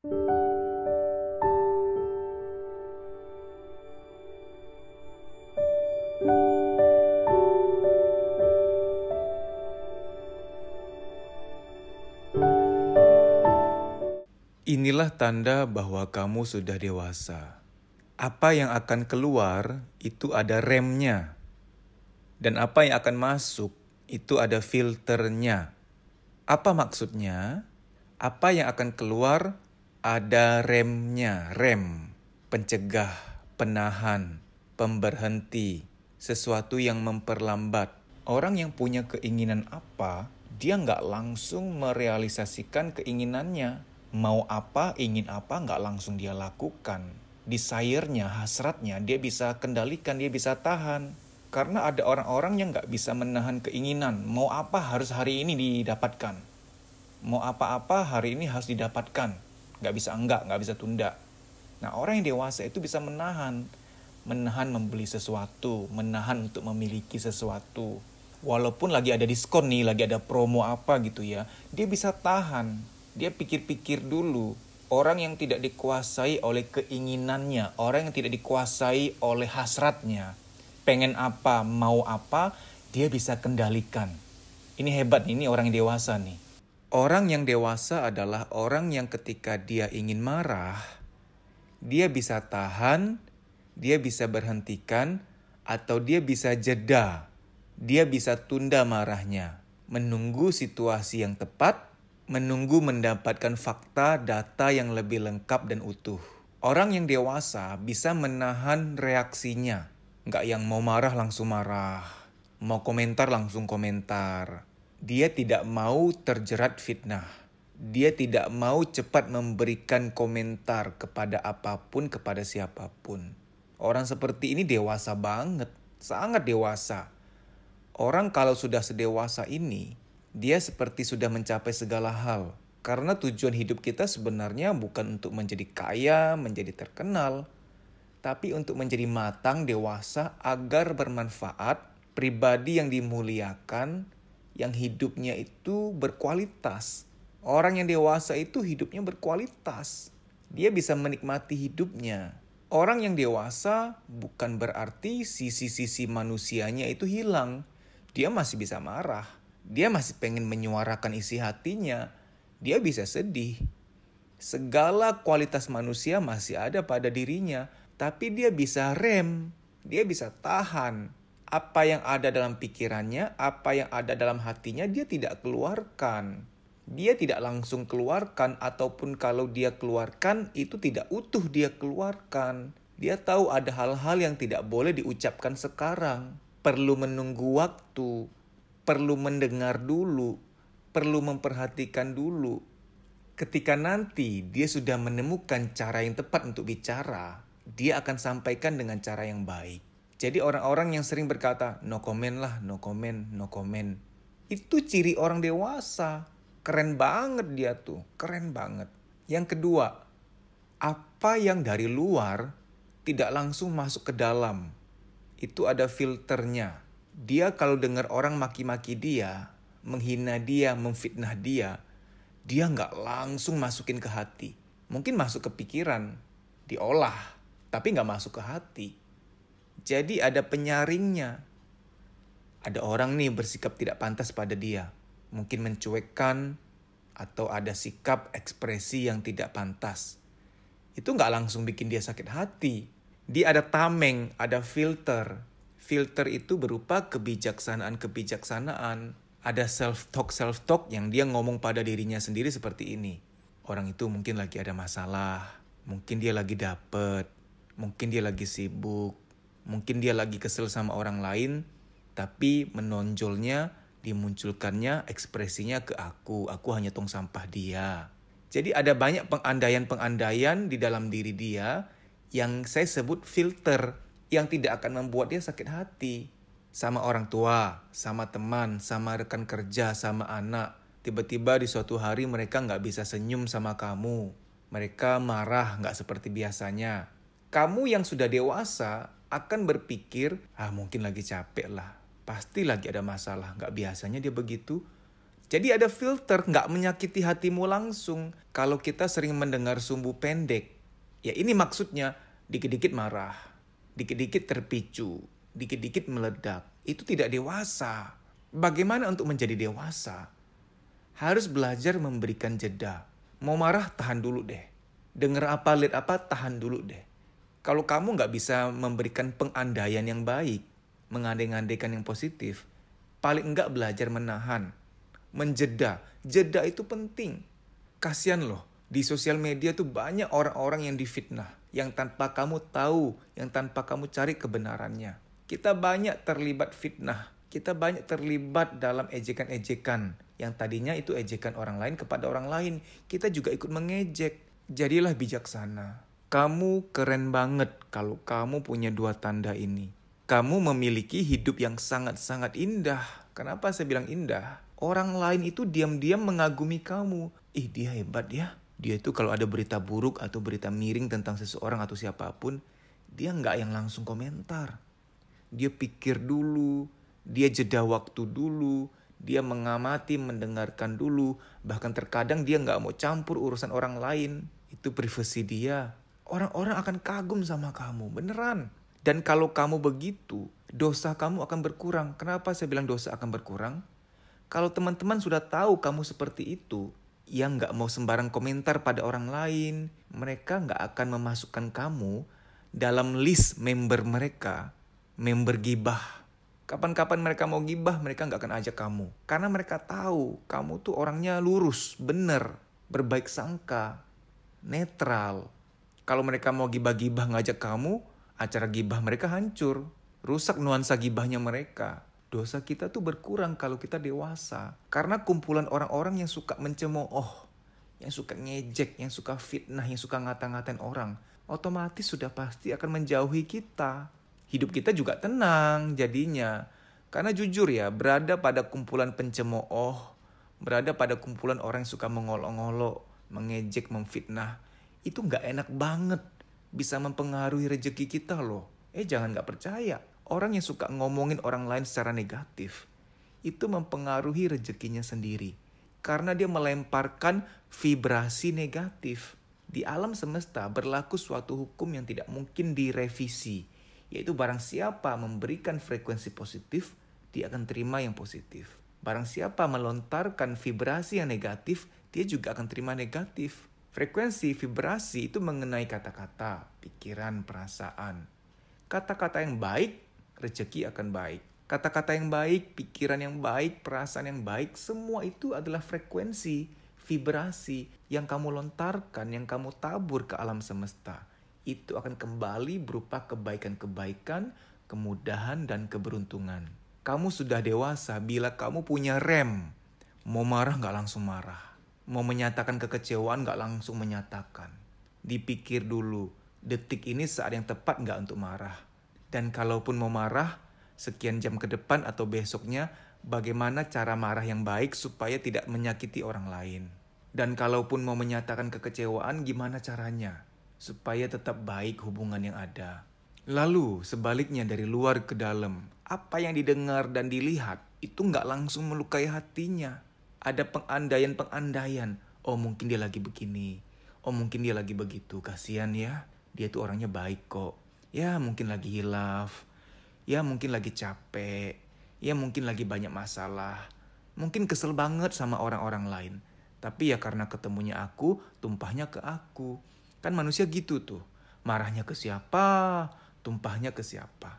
Inilah tanda bahwa kamu sudah dewasa. Apa yang akan keluar itu ada remnya. Dan apa yang akan masuk itu ada filternya. Apa maksudnya? Apa yang akan keluar ada remnya. Rem, pencegah, penahan, pemberhenti, sesuatu yang memperlambat. Orang yang punya keinginan apa, dia nggak langsung merealisasikan keinginannya. Mau apa, ingin apa, nggak langsung dia lakukan. Desire-nya, hasratnya, dia bisa kendalikan, dia bisa tahan. Karena ada orang-orang yang nggak bisa menahan keinginan. Mau apa harus hari ini didapatkan. Mau apa-apa hari ini harus didapatkan. Nggak bisa tunda. Nah, orang yang dewasa itu bisa menahan. Menahan membeli sesuatu, menahan untuk memiliki sesuatu. Walaupun lagi ada diskon nih, lagi ada promo apa gitu ya, dia bisa tahan. Dia pikir-pikir dulu. Orang yang tidak dikuasai oleh keinginannya, orang yang tidak dikuasai oleh hasratnya, pengen apa, mau apa, dia bisa kendalikan. Ini hebat nih, ini orang yang dewasa nih. Orang yang dewasa adalah orang yang ketika dia ingin marah, dia bisa tahan, dia bisa berhentikan, atau dia bisa jeda. Dia bisa tunda marahnya, menunggu situasi yang tepat, menunggu mendapatkan fakta, data yang lebih lengkap dan utuh. Orang yang dewasa bisa menahan reaksinya. Nggak yang mau marah langsung marah, mau komentar langsung komentar. Dia tidak mau terjerat fitnah. Dia tidak mau cepat memberikan komentar kepada apapun, kepada siapapun. Orang seperti ini dewasa banget, sangat dewasa. Orang kalau sudah sedewasa ini, dia seperti sudah mencapai segala hal. Karena tujuan hidup kita sebenarnya bukan untuk menjadi kaya, menjadi terkenal, tapi untuk menjadi matang, dewasa, agar bermanfaat, pribadi yang dimuliakan, yang hidupnya itu berkualitas. Orang yang dewasa itu hidupnya berkualitas. Dia bisa menikmati hidupnya. Orang yang dewasa bukan berarti sisi-sisi manusianya itu hilang. Dia masih bisa marah. Dia masih pengen menyuarakan isi hatinya. Dia bisa sedih. Segala kualitas manusia masih ada pada dirinya. Tapi dia bisa rem. Dia bisa tahan. Apa yang ada dalam pikirannya, apa yang ada dalam hatinya, dia tidak keluarkan. Dia tidak langsung keluarkan, ataupun kalau dia keluarkan, itu tidak utuh dia keluarkan. Dia tahu ada hal-hal yang tidak boleh diucapkan sekarang. Perlu menunggu waktu, perlu mendengar dulu, perlu memperhatikan dulu. Ketika nanti dia sudah menemukan cara yang tepat untuk bicara, dia akan sampaikan dengan cara yang baik. Jadi orang-orang yang sering berkata, no comment lah, no comment, no comment. Itu ciri orang dewasa. Keren banget dia tuh, keren banget. Yang kedua, apa yang dari luar tidak langsung masuk ke dalam. Itu ada filternya. Dia kalau dengar orang maki-maki dia, menghina dia, memfitnah dia nggak langsung masukin ke hati. Mungkin masuk ke pikiran, diolah, tapi nggak masuk ke hati. Jadi ada penyaringnya. Ada orang nih bersikap tidak pantas pada dia. Mungkin mencuekkan, atau ada sikap ekspresi yang tidak pantas. Itu nggak langsung bikin dia sakit hati. Dia ada tameng, ada filter. Filter itu berupa kebijaksanaan-kebijaksanaan. Ada self-talk yang dia ngomong pada dirinya sendiri seperti ini. Orang itu mungkin lagi ada masalah. Mungkin dia lagi dapet. Mungkin dia lagi sibuk. Mungkin dia lagi kesel sama orang lain. Tapi menonjolnya, dimunculkannya ekspresinya ke aku. Aku hanya tong sampah dia. Jadi ada banyak pengandaian-pengandaian di dalam diri dia yang saya sebut filter, yang tidak akan membuat dia sakit hati. Sama orang tua, sama teman, sama rekan kerja, sama anak. Tiba-tiba di suatu hari mereka nggak bisa senyum sama kamu. Mereka marah nggak seperti biasanya. Kamu yang sudah dewasa akan berpikir, mungkin lagi capek lah. Pasti lagi ada masalah, nggak biasanya dia begitu. Jadi ada filter, nggak menyakiti hatimu langsung. Kalau kita sering mendengar sumbu pendek, ya ini maksudnya dikit-dikit marah, dikit-dikit terpicu, dikit-dikit meledak. Itu tidak dewasa. Bagaimana untuk menjadi dewasa? Harus belajar memberikan jeda. Mau marah, tahan dulu deh. Dengar apa, lihat apa, tahan dulu deh. Kalau kamu nggak bisa memberikan pengandaian yang baik, mengandai-andaikan yang positif, paling enggak belajar menahan, menjeda. Jeda itu penting. Kasian loh, di sosial media tuh banyak orang-orang yang difitnah, yang tanpa kamu tahu, yang tanpa kamu cari kebenarannya. Kita banyak terlibat fitnah, kita banyak terlibat dalam ejekan-ejekan, yang tadinya itu ejekan orang lain kepada orang lain. Kita juga ikut mengejek. Jadilah bijaksana. Kamu keren banget kalau kamu punya 2 tanda ini. Kamu memiliki hidup yang sangat-sangat indah. Kenapa saya bilang indah? Orang lain itu diam-diam mengagumi kamu. Ih, dia hebat ya. Dia itu kalau ada berita buruk atau berita miring tentang seseorang atau siapapun, dia nggak yang langsung komentar. Dia pikir dulu, dia jeda waktu dulu, dia mengamati, mendengarkan dulu. Bahkan terkadang dia nggak mau campur urusan orang lain. Itu privasi dia. Orang-orang akan kagum sama kamu, beneran. Dan kalau kamu begitu, dosa kamu akan berkurang. Kenapa saya bilang dosa akan berkurang? Kalau teman-teman sudah tahu kamu seperti itu, yang nggak mau sembarang komentar pada orang lain, mereka nggak akan memasukkan kamu dalam list member mereka, member gibah. Kapan-kapan mereka mau gibah, mereka nggak akan ajak kamu. Karena mereka tahu kamu tuh orangnya lurus, bener, berbaik sangka, netral. Kalau mereka mau gibah-gibah ngajak kamu, acara gibah mereka hancur. Rusak nuansa gibahnya mereka. Dosa kita tuh berkurang kalau kita dewasa. Karena kumpulan orang-orang yang suka mencemooh, yang suka ngejek, yang suka fitnah, yang suka ngata-ngatain orang, otomatis sudah pasti akan menjauhi kita. Hidup kita juga tenang jadinya. Karena jujur ya, berada pada kumpulan pencemooh, berada pada kumpulan orang yang suka mengolok-ngolok, mengejek, memfitnah, itu gak enak banget. Bisa mempengaruhi rezeki kita loh. Jangan gak percaya. Orang yang suka ngomongin orang lain secara negatif, itu mempengaruhi rezekinya sendiri. Karena dia melemparkan vibrasi negatif. Di alam semesta berlaku suatu hukum yang tidak mungkin direvisi. Yaitu barang siapa memberikan frekuensi positif, dia akan terima yang positif. Barang siapa melontarkan vibrasi yang negatif, dia juga akan terima negatif. Frekuensi vibrasi itu mengenai kata-kata, pikiran, perasaan. Kata-kata yang baik, rezeki akan baik. Kata-kata yang baik, pikiran yang baik, perasaan yang baik, semua itu adalah frekuensi, vibrasi yang kamu lontarkan, yang kamu tabur ke alam semesta. Itu akan kembali berupa kebaikan-kebaikan, kemudahan, dan keberuntungan. Kamu sudah dewasa bila kamu punya rem. Mau marah gak langsung marah. Mau menyatakan kekecewaan gak langsung menyatakan. Dipikir dulu, detik ini saat yang tepat gak untuk marah. Dan kalaupun mau marah, sekian jam ke depan atau besoknya, bagaimana cara marah yang baik supaya tidak menyakiti orang lain. Dan kalaupun mau menyatakan kekecewaan, gimana caranya supaya tetap baik hubungan yang ada. Lalu sebaliknya dari luar ke dalam, apa yang didengar dan dilihat itu gak langsung melukai hatinya. Ada pengandaian-pengandaian. Oh mungkin dia lagi begini. Oh mungkin dia lagi begitu. Kasian ya. Dia tuh orangnya baik kok. Ya mungkin lagi hilaf. Ya mungkin lagi capek. Ya mungkin lagi banyak masalah. Mungkin kesel banget sama orang-orang lain. Tapi ya karena ketemunya aku, tumpahnya ke aku. Kan manusia gitu tuh. Marahnya ke siapa, tumpahnya ke siapa.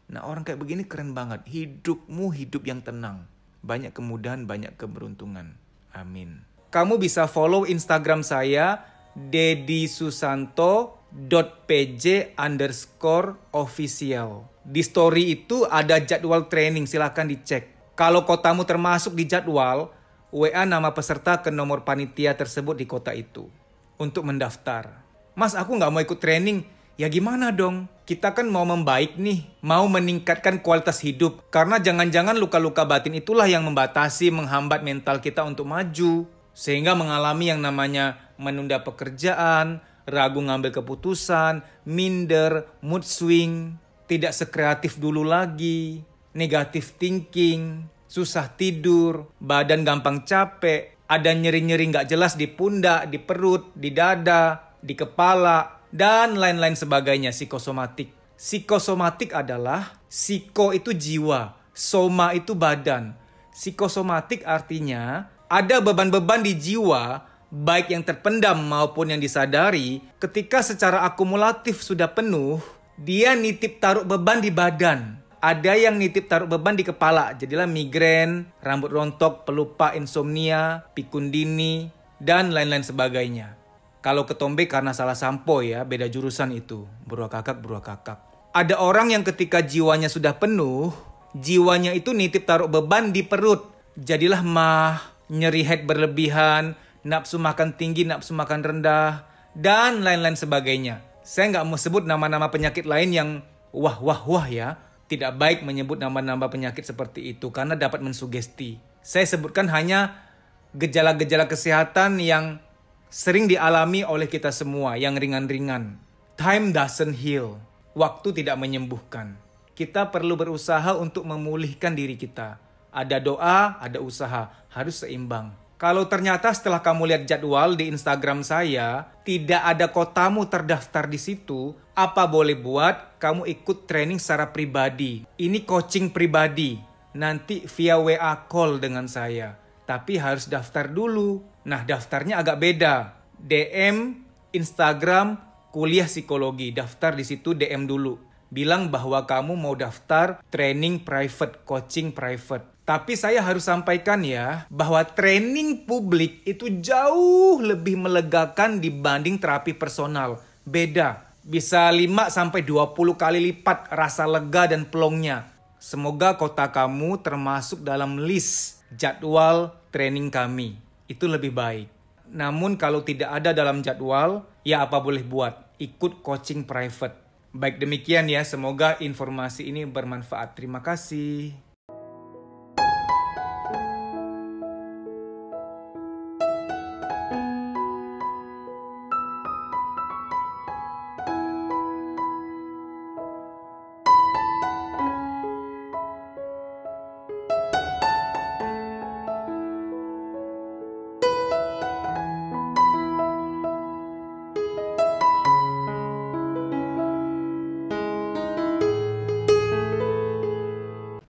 Nah orang kayak begini keren banget. Hidupmu hidup yang tenang. Banyak kemudahan, banyak keberuntungan. Amin. Kamu bisa follow Instagram saya, deddysusanto.pj_official. Di story itu ada jadwal training, silahkan dicek. Kalau kotamu termasuk di jadwal, WA nama peserta ke nomor panitia tersebut di kota itu. Untuk mendaftar. Mas, aku gak mau ikut training. Ya gimana dong? Kita kan mau membaik nih, mau meningkatkan kualitas hidup. Karena jangan-jangan luka-luka batin itulah yang membatasi, menghambat mental kita untuk maju. Sehingga mengalami yang namanya menunda pekerjaan, ragu ngambil keputusan, minder, mood swing, tidak sekreatif dulu lagi, negative thinking. susah tidur, badan gampang capek, ada nyeri-nyeri nggak jelas di pundak, di perut, di dada, di kepala, dan lain-lain sebagainya, psikosomatik. Psikosomatik adalah, psiko itu jiwa, soma itu badan. Psikosomatik artinya ada beban-beban di jiwa, baik yang terpendam maupun yang disadari, ketika secara akumulatif sudah penuh, dia nitip taruh beban di badan. Ada yang nitip taruh beban di kepala, jadilah migrain, rambut rontok, pelupa, insomnia, pikun dini, dan lain-lain sebagainya. Kalau ketombe karena salah sampo ya, beda jurusan itu. Beruah kakak. Ada orang yang ketika jiwanya sudah penuh, jiwanya itu nitip taruh beban di perut. Jadilah mah, nyeri head berlebihan, nafsu makan tinggi, nafsu makan rendah, dan lain-lain sebagainya. Saya nggak mau sebut nama-nama penyakit lain yang wah ya. Tidak baik menyebut nama-nama penyakit seperti itu karena dapat mensugesti. Saya sebutkan hanya gejala-gejala kesehatan yang sering dialami oleh kita semua, yang ringan-ringan. Time doesn't heal. Waktu tidak menyembuhkan. Kita perlu berusaha untuk memulihkan diri kita. Ada doa, ada usaha. Harus seimbang. Kalau ternyata setelah kamu lihat jadwal di Instagram saya, tidak ada kotamu terdaftar di situ, apa boleh buat kamu ikut training secara pribadi. Ini coaching pribadi. Nanti via WA call dengan saya. Tapi harus daftar dulu. Nah, daftarnya agak beda. DM, Instagram, kuliah psikologi. Daftar di situ, DM dulu. Bilang bahwa kamu mau daftar training private, coaching private. Tapi saya harus sampaikan ya, bahwa training publik itu jauh lebih melegakan dibanding terapi personal. Beda. Bisa 5-20 kali lipat rasa lega dan plongnya. Semoga kota kamu termasuk dalam list jadwal training kami. Itu lebih baik. Namun kalau tidak ada dalam jadwal, ya apa boleh buat. Ikut coaching private. Baik demikian ya, semoga informasi ini bermanfaat. Terima kasih.